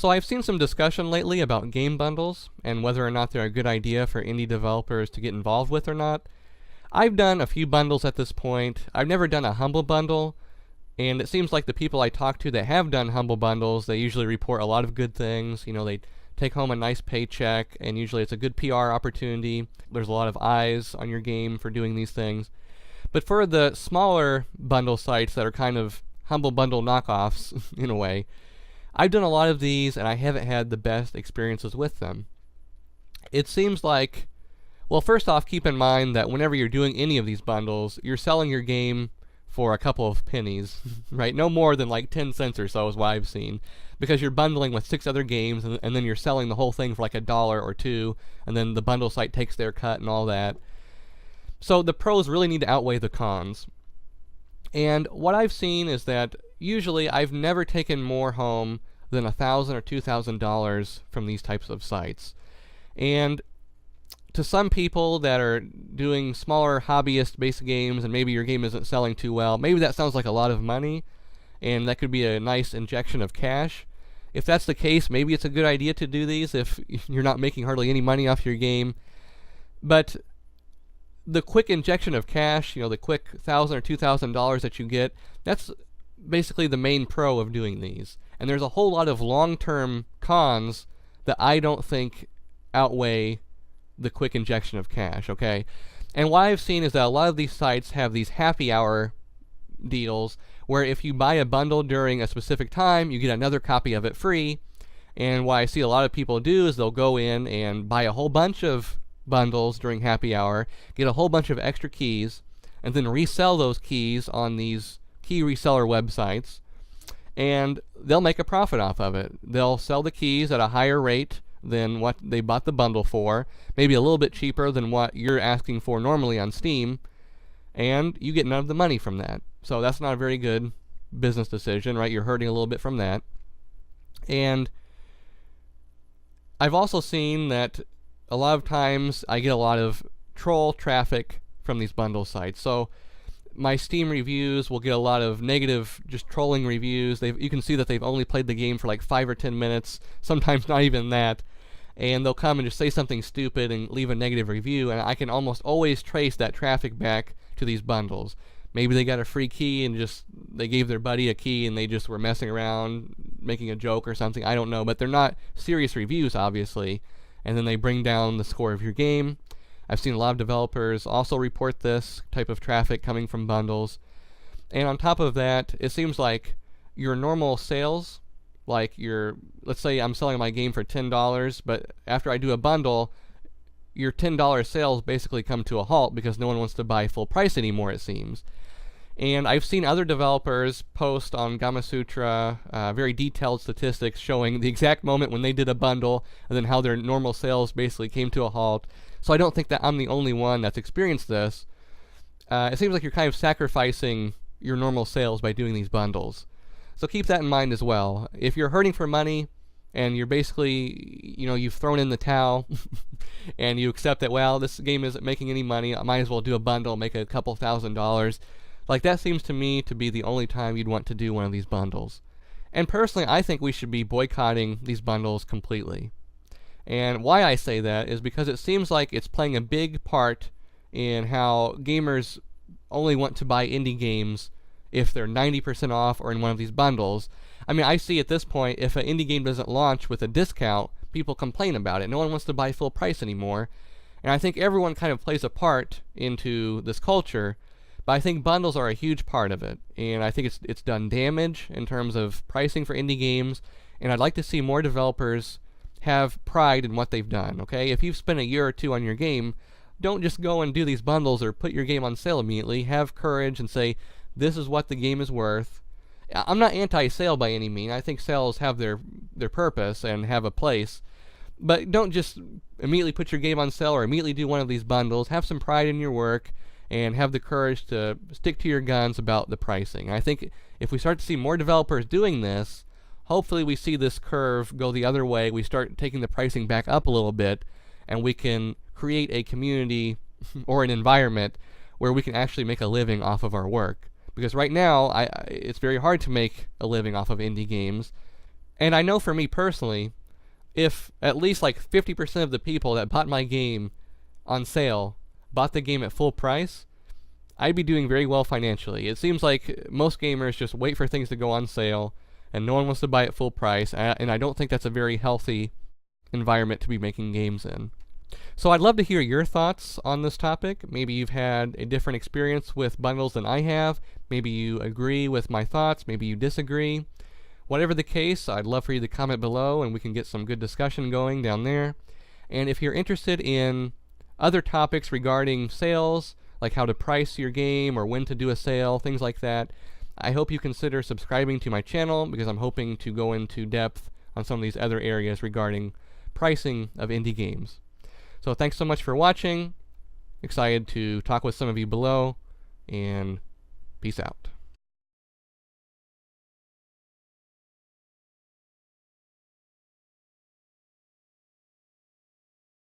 So I've seen some discussion lately about game bundles and whether or not they're a good idea for indie developers to get involved with or not. I've done a few bundles at this point. I've never done a Humble Bundle, and it seems like the people I talk to that have done Humble Bundles, they usually report a lot of good things. You know, they take home a nice paycheck, and usually it's a good PR opportunity. There's a lot of eyes on your game for doing these things. But for the smaller bundle sites that are kind of Humble Bundle knockoffs, in a way, I've done a lot of these, and I haven't had the best experiences with them. It seems like, well, first off, keep in mind that whenever you're doing any of these bundles, you're selling your game for a couple of pennies, right? No more than like 10 cents or so is what I've seen, because you're bundling with 6 other games, and then you're selling the whole thing for like $1 or $2, and then the bundle site takes their cut and all that. So the pros really need to outweigh the cons. And what I've seen is that usually I've never taken more home than $1,000 or $2,000 from these types of sites. And to some people that are doing smaller hobbyist-based games, and maybe your game isn't selling too well, maybe that sounds like a lot of money, and that could be a nice injection of cash. If that's the case, maybe it's a good idea to do these if you're not making hardly any money off your game. But the quick injection of cash, the quick $1,000 or $2,000 that you get, that's basically the main pro of doing these. And there's a whole lot of long-term cons that I don't think outweigh the quick injection of cash, okay? And what I've seen is that a lot of these sites have these happy hour deals where if you buy a bundle during a specific time, you get another copy of it free. And what I see a lot of people do is they'll go in and buy a whole bunch of bundles during happy hour, get a whole bunch of extra keys, and then resell those keys on these key reseller websites, and they'll make a profit off of it. They'll sell the keys at a higher rate than what they bought the bundle for, maybe a little bit cheaper than what you're asking for normally on Steam, and you get none of the money from that. So that's not a very good business decision, right? You're hurting a little bit from that. And I've also seen that a lot of times I get a lot of troll traffic from these bundle sites. So my Steam reviews will get a lot of negative, just trolling reviews. You can see that they've only played the game for like 5 or 10 minutes, sometimes not even that. And they'll come and just say something stupid and leave a negative review, and I can almost always trace that traffic back to these bundles. Maybe they got a free key and they gave their buddy a key and they just were messing around, making a joke or something. I don't know, but they're not serious reviews, obviously. And then they bring down the score of your game. I've seen a lot of developers also report this type of traffic coming from bundles. And on top of that, it seems like your normal sales, like let's say I'm selling my game for $10, but after I do a bundle, your $10 sales basically come to a halt because no one wants to buy full price anymore, it seems. And I've seen other developers post on Gamasutra very detailed statistics showing the exact moment when they did a bundle and then how their normal sales basically came to a halt. So I don't think that I'm the only one that's experienced this. It seems like you're kind of sacrificing your normal sales by doing these bundles. So keep that in mind as well. If you're hurting for money and you're basically, you've thrown in the towel and you accept that, well, this game isn't making any money, I might as well do a bundle, make a couple $1,000s. Like, that seems to me to be the only time you'd want to do one of these bundles. And personally, I think we should be boycotting these bundles completely. And why I say that is because it seems like it's playing a big part in how gamers only want to buy indie games if they're 90% off or in one of these bundles. I mean, I see at this point, if an indie game doesn't launch with a discount, people complain about it. No one wants to buy full price anymore. And I think everyone kind of plays a part into this culture. But I think bundles are a huge part of it, and I think it's done damage in terms of pricing for indie games, and I'd like to see more developers have pride in what they've done, okay? If you've spent a year or two on your game, don't just go and do these bundles or put your game on sale immediately. Have courage and say, this is what the game is worth. I'm not anti-sale by any means. I think sales have their purpose and have a place, but don't just immediately put your game on sale or immediately do one of these bundles. Have some pride in your work and have the courage to stick to your guns about the pricing. I think if we start to see more developers doing this, hopefully we see this curve go the other way. We start taking the pricing back up a little bit, and we can create a community or an environment where we can actually make a living off of our work. Because right now, it's very hard to make a living off of indie games, And I know for me personally, if at least like 50% of the people that bought my game on sale bought the game at full price, I'd be doing very well financially. It seems like most gamers just wait for things to go on sale, and no one wants to buy it full price, and I don't think that's a very healthy environment to be making games in. So I'd love to hear your thoughts on this topic. Maybe you've had a different experience with bundles than I have. Maybe you agree with my thoughts. Maybe you disagree. Whatever the case, I'd love for you to comment below and we can get some good discussion going down there. And if you're interested in other topics regarding sales, like how to price your game or when to do a sale, things like that, I hope you consider subscribing to my channel because I'm hoping to go into depth on some of these other areas regarding pricing of indie games. So thanks so much for watching. Excited to talk with some of you below, and peace out.